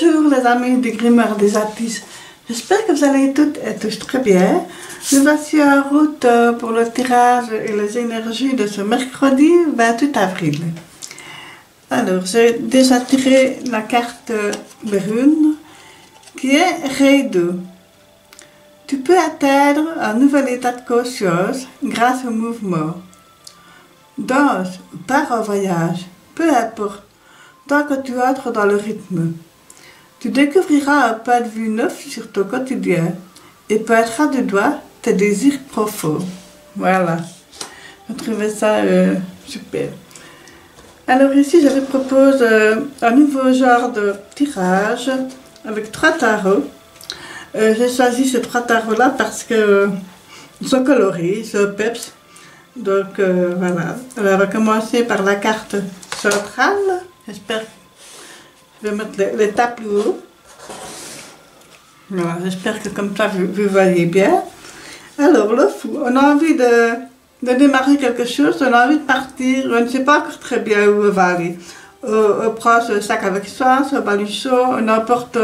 Bonjour les amis des Grimoires des Apis, j'espère que vous allez toutes et tous très bien. Nous voici en route pour le tirage et les énergies de ce mercredi 28 avril. Alors, j'ai déjà tiré la carte brune qui est Rei-Do. Tu peux atteindre un nouvel état de conscience grâce au mouvement. Danse, pars en voyage, peu importe, tant que tu entres dans le rythme. Tu découvriras un point de vue neuf sur ton quotidien et pointeras du doigt tes désirs profonds. Voilà, je trouvais ça super. Alors ici, je vous propose un nouveau genre de tirage avec 3 tarots. J'ai choisi ces 3 tarots-là parce que ils sont colorés, ils sont peps. Donc voilà, alors on va commencer par la carte centrale. J'espère que je vais mettre l'étape plus haut. Voilà, j'espère que comme ça vous voyez bien. Alors le fou, on a envie de démarrer quelque chose, on a envie de partir, on ne sait pas encore très bien où on va aller. On prend ce sac avec soi, son baluchon, on emporte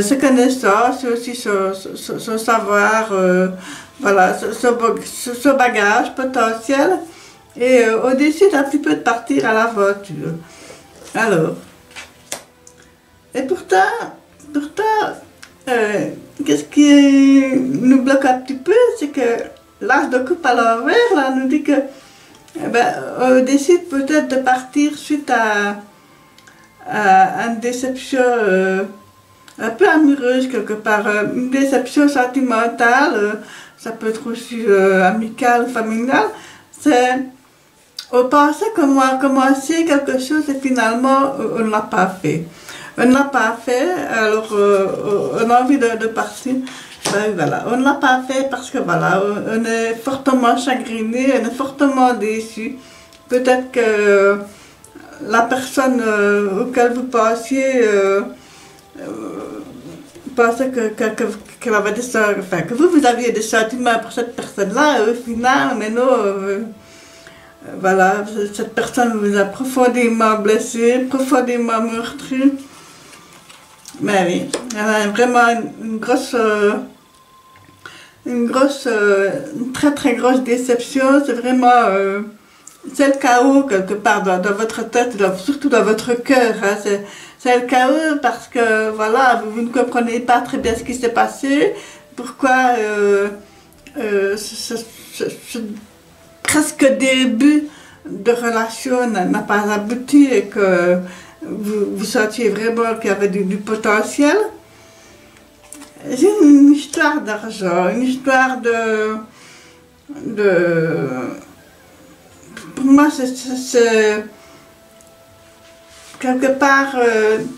ses connaissances, aussi son savoir, voilà, son bagage potentiel. Et on décide un petit peu de partir à l'aventure. Alors, et pourtant, qu'est-ce qui nous bloque un petit peu, c'est que l'as de coupe à l'envers, là, nous dit que on décide peut-être de partir suite à une déception un peu amoureuse quelque part, une déception sentimentale, ça peut être aussi amicale, familiale. On pensait qu'on va commencer quelque chose et finalement on ne l'a pas fait. On ne l'a pas fait, alors on a envie de partir. Ben, voilà, on ne l'a pas fait parce que voilà, on est fortement chagriné, on est fortement déçu. Peut-être que la personne auquel vous pensiez pensait qu'elle avait des sentiments, enfin que vous aviez des sentiments pour cette personne-là, et au final, mais non, voilà, cette personne vous a profondément blessé, profondément meurtri. Mais oui, elle a vraiment une très très grosse déception. C'est vraiment, c'est le chaos quelque part dans votre tête, surtout dans votre cœur. Hein. C'est le chaos parce que voilà, vous ne comprenez pas très bien ce qui s'est passé, pourquoi ce presque début de relation n'a pas abouti et que vous sentiez vraiment qu'il y avait du potentiel. J'ai une histoire d'argent, une histoire pour moi c'est quelque part,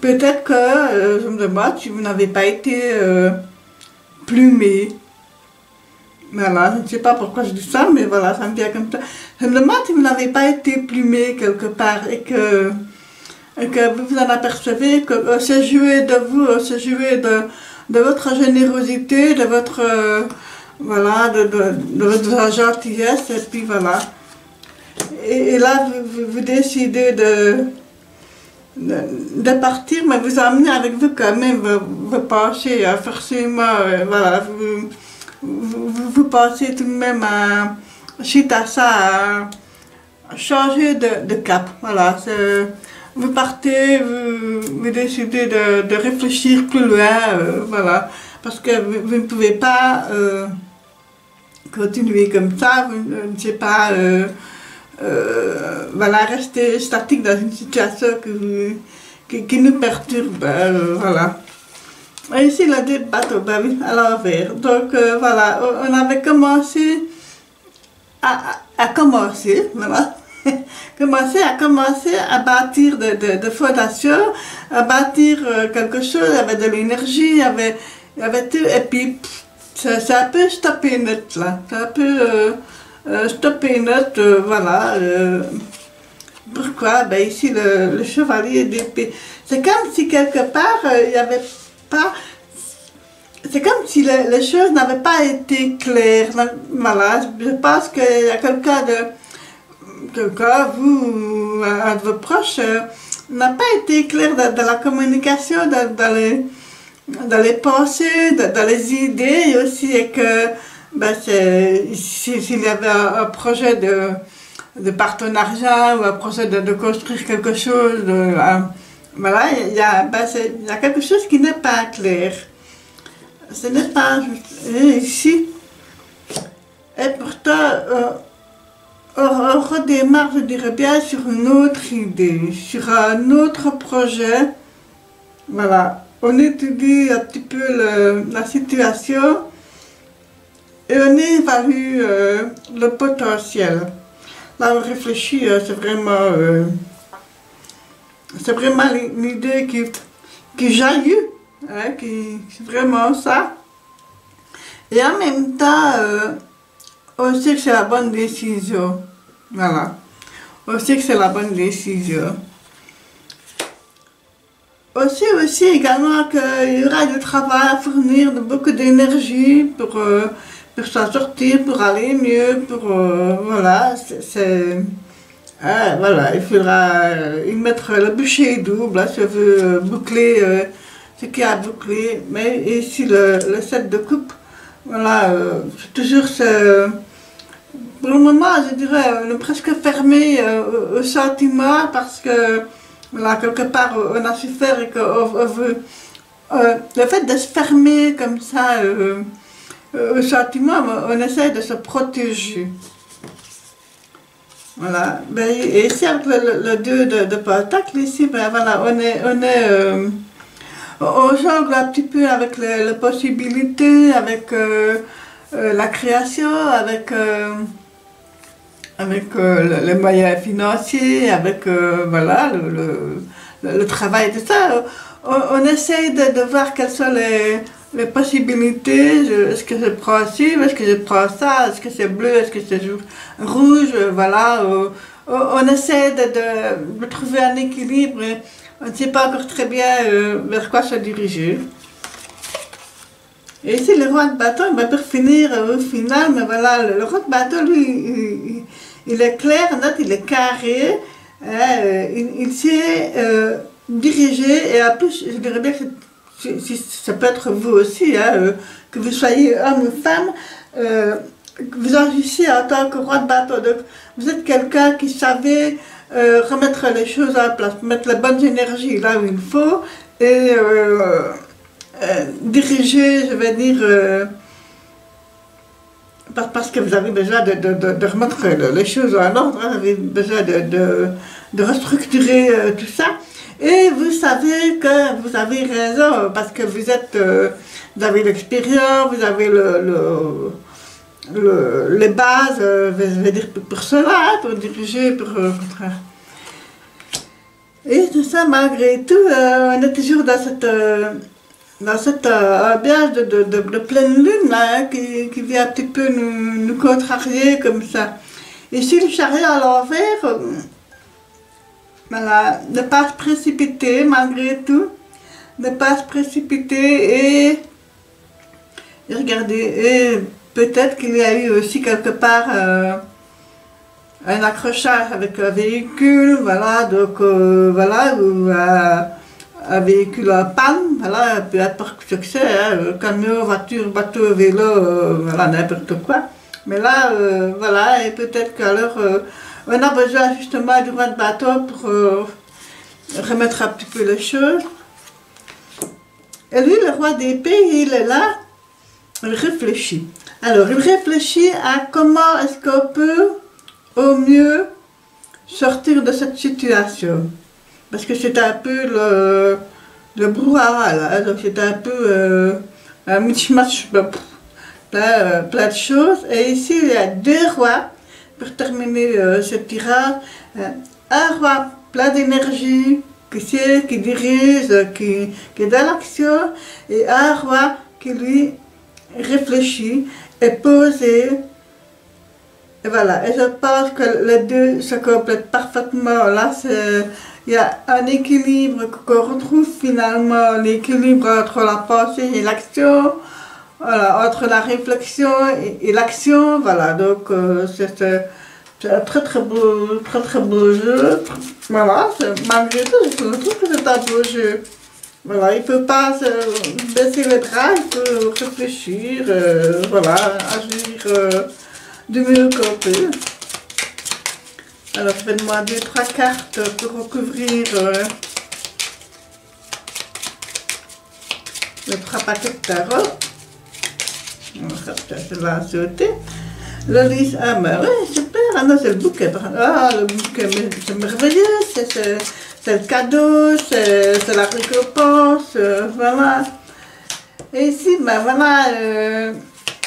peut-être que, je me demande si vous n'avez pas été plumé. Voilà, je ne sais pas pourquoi je dis ça, mais voilà, ça me vient comme ça. Je me demande si vous n'avez pas été plumé quelque part et que vous vous en apercevez, qu'on s'est joué de vous, on s'est joué de votre générosité, de votre, voilà, de votre gentillesse, et puis voilà. Et là, vous décidez de partir, mais vous emmenez avec vous quand même vos pensées, forcément, voilà, vous pensez tout de même suite à ça, à changer de cap, voilà. Vous partez, vous décidez de réfléchir plus loin, voilà, parce que vous ne pouvez pas continuer comme ça, vous ne savez pas, voilà, rester statique dans une situation qui nous perturbe, voilà. Et ici, le 2 de bateau, ben oui, à l'envers. Donc voilà, on avait commencé à commencer, voilà. commencer à bâtir de fondations, à bâtir quelque chose, il y avait de l'énergie, il y avait tout, et puis c'est un peu stoppé net là, c'est un peu stoppé net, voilà. Pourquoi? Ben ici le chevalier d'épée, c'est comme si quelque part il n'y avait pas, c'est comme si les choses n'avaient pas été claires, voilà, je pense qu'il y a quelqu'un, vous, un de vos proches, n'a pas été clair dans la communication, dans les pensées, dans les idées, et aussi et que ben, s'il y avait un projet de partenariat ou un projet de construire quelque chose, voilà, il y a quelque chose qui n'est pas clair. Ce n'est pas ici. Et pourtant, on redémarre, je dirais bien, sur une autre idée, sur un autre projet. Voilà, on étudie un petit peu la situation et on évalue le potentiel. Là, on réfléchit, c'est vraiment l'idée qui jaillit, hein, c'est vraiment ça. Et en même temps, on sait que c'est la bonne décision. Voilà. On sait que c'est la bonne décision. On sait aussi également qu'il y aura du travail à fournir, beaucoup d'énergie pour s'en sortir, pour aller mieux, voilà. Voilà, il faudra y mettre le bûcher double, là, si on veut boucler ce qu'il y a à boucler. Mais ici, le set de coupe, voilà, c'est toujours pour le moment, je dirais, on est presque fermé au sentiment parce que, voilà, quelque part, on a su faire et qu'on veut. Le fait de se fermer comme ça au sentiment, on essaie de se protéger. Voilà. Ben, et ici, avec le 2 de Pentacle, ici, ben, voilà, on jongle un petit peu avec les possibilités, avec la création, avec les moyens financiers, avec voilà, le travail, tout ça. On essaye de voir quelles sont les possibilités. Est-ce que je prends ci, est-ce que je prends ça, est-ce que c'est bleu, est-ce que c'est rouge, voilà. On essaie de trouver un équilibre. On ne sait pas encore très bien vers quoi se diriger. Et ici, le roi de bâton, il va pour finir au final, mais voilà, le roi de bâton, lui, il est clair, net, il est carré, hein, il sait diriger, et en plus, je dirais bien que ça peut être vous aussi, hein, que vous soyez homme ou femme, que vous agissez en tant que roi de bâton. Donc, vous êtes quelqu'un qui savait remettre les choses en place, mettre les bonnes énergies là où il faut, et diriger, je vais dire, parce que vous avez besoin de remettre les choses en ordre, hein, vous avez besoin de restructurer tout ça. Et vous savez que vous avez raison, parce que vous avez l'expérience, vous avez les bases, je vais dire, pour cela, hein, pour diriger, pour contraire. Et tout ça, malgré tout, on est toujours dans cette ambiance de pleine lune là, hein, qui vient un petit peu nous contrarier comme ça. Et si le chariot à l'envers, voilà, ne pas se précipiter malgré tout, ne pas se précipiter et regardez, et peut-être qu'il y a eu aussi quelque part un accrochage avec un véhicule, voilà, donc voilà, ou un véhicule en panne, voilà, peu importe ce que c'est, hein, camion, voiture, bateau, vélo, voilà, n'importe quoi. Mais là, voilà, et peut-être qu'alors, on a besoin justement du roi de bâton pour remettre un petit peu les choses. Et lui, le roi d'épée, il est là, il réfléchit. Alors, il réfléchit à comment est-ce qu'on peut au mieux sortir de cette situation. Parce que c'est un peu le brouhaha, là, donc c'est un peu un mishmash, plein de choses. Et ici, il y a deux rois, pour terminer ce tirage. Un roi plein d'énergie, qui dirige, qui est dans l'action, et un roi qui lui réfléchit, est posé. Et voilà, et je pense que les deux se complètent parfaitement. Là, il y a un équilibre qu'on retrouve finalement, l'équilibre entre la pensée et l'action, voilà, entre la réflexion et l'action, voilà, donc c'est C'est un très beau jeu. Voilà, malgré tout, je trouve que c'est un beau jeu. Voilà, il ne peut pas baisser les bras, il peut réfléchir, voilà, agir du mieux qu'on peut. Alors, je vais demander 3 cartes pour recouvrir les 3 paquets de tarot. Je vais la sauter. Le lys, ah ben oui, super, ah non, c'est le bouquet. Ah, le bouquet, c'est merveilleux, c'est le cadeau, c'est la récompense, voilà. Et ici, ben voilà,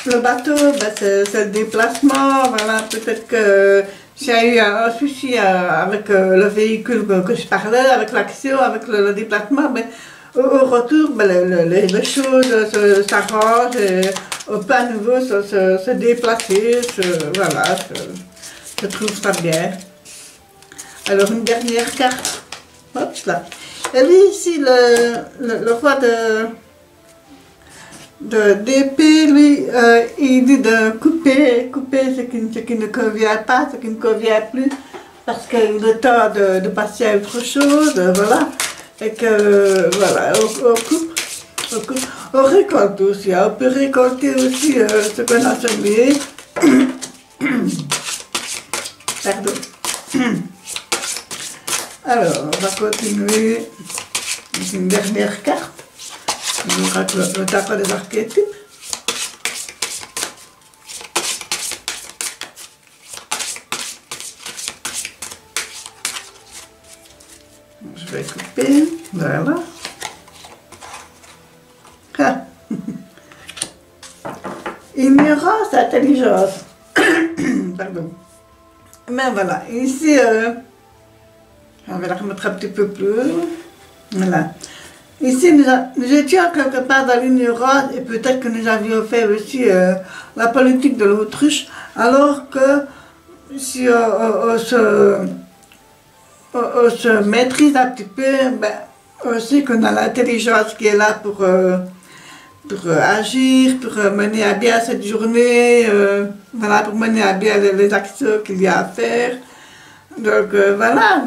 le bateau, ben, c'est le déplacement, voilà, peut-être que s'il y a eu un souci avec le véhicule que je parlais, avec l'action, avec le déplacement, ben, au retour, ben, les choses s'arrangent et on peut à nouveau se déplacer, voilà, je trouve ça bien. Alors une dernière carte, hop là. Et lui ici, le roi d'épée, lui, il dit de couper ce qui ne convient pas, ce qui ne convient plus, parce qu'il est temps de passer à autre chose, voilà. Et que, voilà, on coupe, on récolte aussi, on peut récolter aussi ce qu'on a semé. Pardon. Alors, on va continuer avec une dernière carte. On aura le tarot des archétypes. Je vais couper, voilà. Ah. Ignorance, intelligence. Pardon. Mais voilà, ici, on va la remettre un petit peu plus. Voilà. Ici, nous étions quelque part dans l'ignorance et peut-être que nous avions fait aussi la politique de l'autruche, alors que si on se maîtrise un petit peu, ben, on sait qu'on a l'intelligence qui est là pour agir, pour mener à bien cette journée, voilà, pour mener à bien les actions qu'il y a à faire. Donc voilà,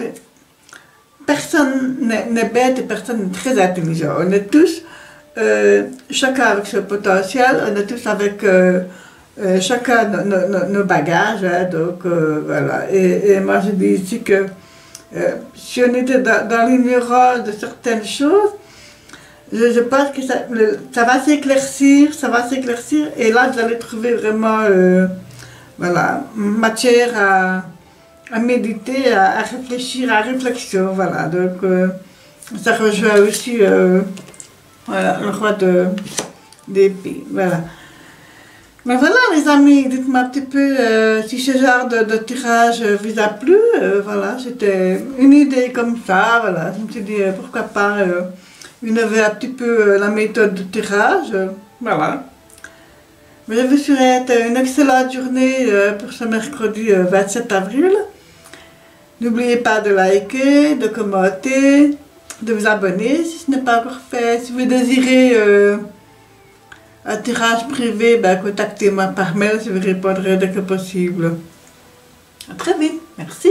personne n'est bête et personne n'est très intelligent. On est tous, chacun avec son potentiel, on est tous avec chacun nos bagages, hein, donc voilà. Et moi je dis ici que si on était dans l'ignorance de certaines choses, je pense que ça va s'éclaircir, et là vous allez trouver vraiment voilà, matière à méditer, à réfléchir, à réflexion, voilà. Donc ça rejoint aussi voilà, le roi d'épée, voilà. Mais voilà les amis, dites-moi un petit peu si ce genre de tirage vous a plu, voilà, c'était une idée comme ça, voilà, je me suis dit pourquoi pas innover un petit peu la méthode de tirage, voilà. Mais je vous souhaite une excellente journée pour ce mercredi 27 avril. N'oubliez pas de liker, de commenter, de vous abonner si ce n'est pas encore fait. Si vous désirez un tirage privé, ben, contactez-moi par mail, je vous répondrai dès que possible. À très vite, merci.